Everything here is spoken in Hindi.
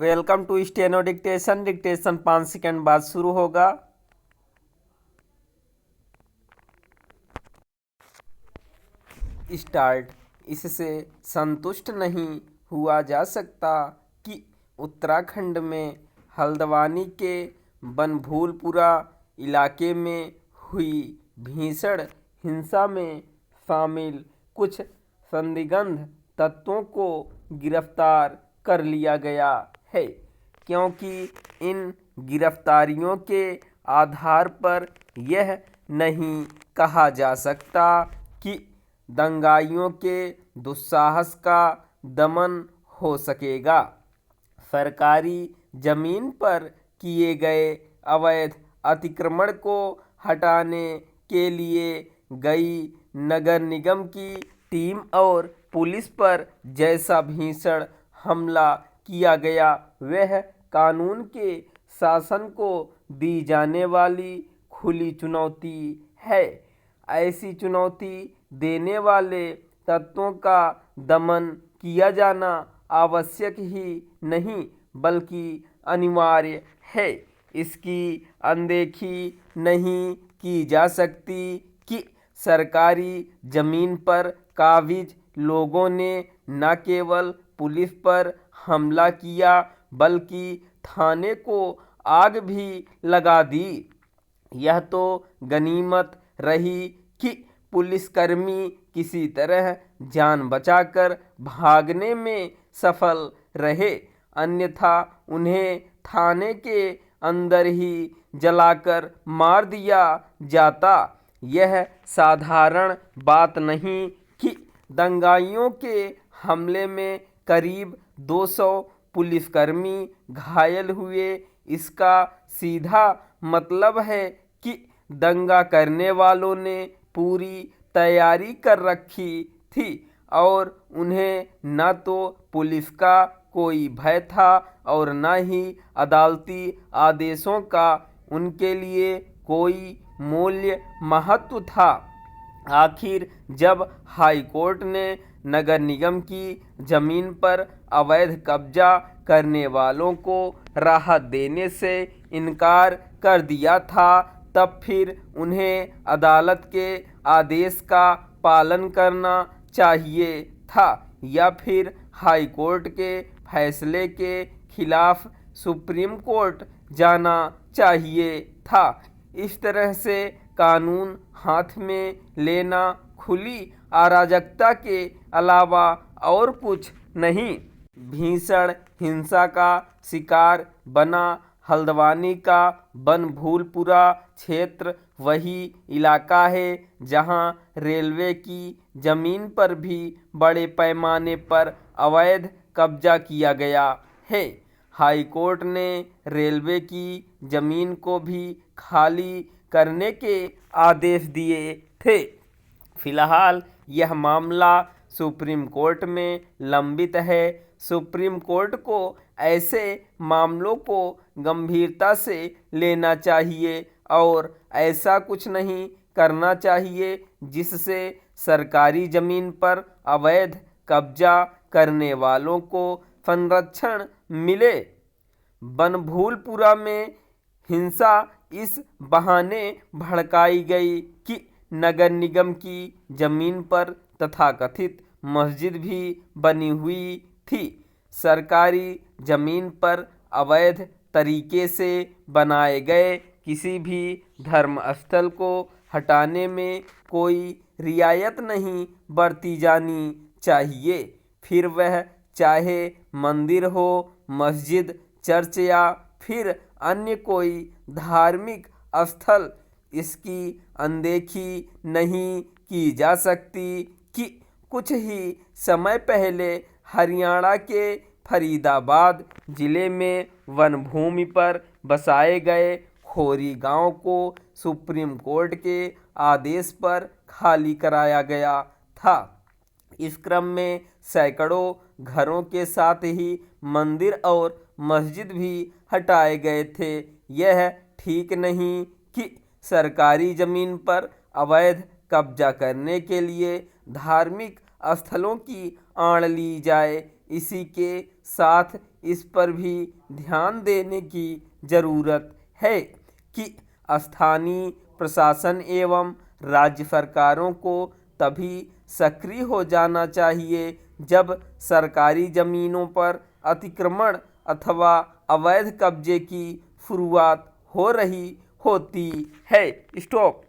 Welcome to steno dictation. Dictation 5 second बाद शुरू होगा। स्टार्ट। इससे संतुष्ट नहीं हुआ जा सकता कि उत्तराखंड में हल्द्वानी के बनभूलपुरा इलाके में हुई भीषण हिंसा में शामिल कुछ संदिग्ध तत्वों को गिरफ्तार कर लिया गया है, क्योंकि इन गिरफ्तारियों के आधार पर यह नहीं कहा जा सकता कि दंगाइयों के दुस्साहस का दमन हो सकेगा। सरकारी जमीन पर किए गए अवैध अतिक्रमण को हटाने के लिए गई नगर निगम की टीम और पुलिस पर जैसा भीषण हमला किया गया, वह कानून के शासन को दी जाने वाली खुली चुनौती है। ऐसी चुनौती देने वाले तत्वों का दमन किया जाना आवश्यक ही नहीं बल्कि अनिवार्य है। इसकी अनदेखी नहीं की जा सकती कि सरकारी जमीन पर काबिज लोगों ने न केवल पुलिस पर हमला किया बल्कि थाने को आग भी लगा दी। यह तो गनीमत रही कि पुलिसकर्मी किसी तरह जान बचाकर भागने में सफल रहे, अन्यथा उन्हें थाने के अंदर ही जलाकर मार दिया जाता। यह साधारण बात नहीं कि दंगाइयों के हमले में करीब 200 पुलिसकर्मी घायल हुए। इसका सीधा मतलब है कि दंगा करने वालों ने पूरी तैयारी कर रखी थी और उन्हें न तो पुलिस का कोई भय था और न ही अदालती आदेशों का उनके लिए कोई मूल्य महत्व था। आखिर जब हाई कोर्ट ने नगर निगम की जमीन पर अवैध कब्जा करने वालों को राहत देने से इनकार कर दिया था, तब फिर उन्हें अदालत के आदेश का पालन करना चाहिए था या फिर हाई कोर्ट के फैसले के खिलाफ सुप्रीम कोर्ट जाना चाहिए था। इस तरह से कानून हाथ में लेना खुली अराजकता के अलावा और कुछ नहीं। भीषण हिंसा का शिकार बना हल्द्वानी का बनभूलपुरा क्षेत्र वही इलाका है जहां रेलवे की जमीन पर भी बड़े पैमाने पर अवैध कब्जा किया गया है। हाई कोर्ट ने रेलवे की जमीन को भी खाली करने के आदेश दिए थे। फिलहाल यह मामला सुप्रीम कोर्ट में लंबित है। सुप्रीम कोर्ट को ऐसे मामलों को गंभीरता से लेना चाहिए और ऐसा कुछ नहीं करना चाहिए जिससे सरकारी जमीन पर अवैध कब्जा करने वालों को संरक्षण मिले। बनभूलपुरा में हिंसा इस बहाने भड़काई गई कि नगर निगम की जमीन पर तथाकथित मस्जिद भी बनी हुई थी। सरकारी जमीन पर अवैध तरीके से बनाए गए किसी भी धर्म स्थल को हटाने में कोई रियायत नहीं बरती जानी चाहिए, फिर वह चाहे मंदिर हो, मस्जिद, चर्च या फिर अन्य कोई धार्मिक स्थल। इसकी अनदेखी नहीं की जा सकती कि कुछ ही समय पहले हरियाणा के फरीदाबाद जिले में वन भूमि पर बसाए गए खोरी गांव को सुप्रीम कोर्ट के आदेश पर खाली कराया गया था। इस क्रम में सैकड़ों घरों के साथ ही मंदिर और मस्जिद भी हटाए गए थे। यह ठीक नहीं कि सरकारी जमीन पर अवैध कब्जा करने के लिए धार्मिक स्थलों की आड़ ली जाए। इसी के साथ इस पर भी ध्यान देने की ज़रूरत है कि स्थानीय प्रशासन एवं राज्य सरकारों को तभी सक्रिय हो जाना चाहिए जब सरकारी जमीनों पर अतिक्रमण अथवा अवैध कब्जे की शुरुआत हो रही होती है। स्टॉप।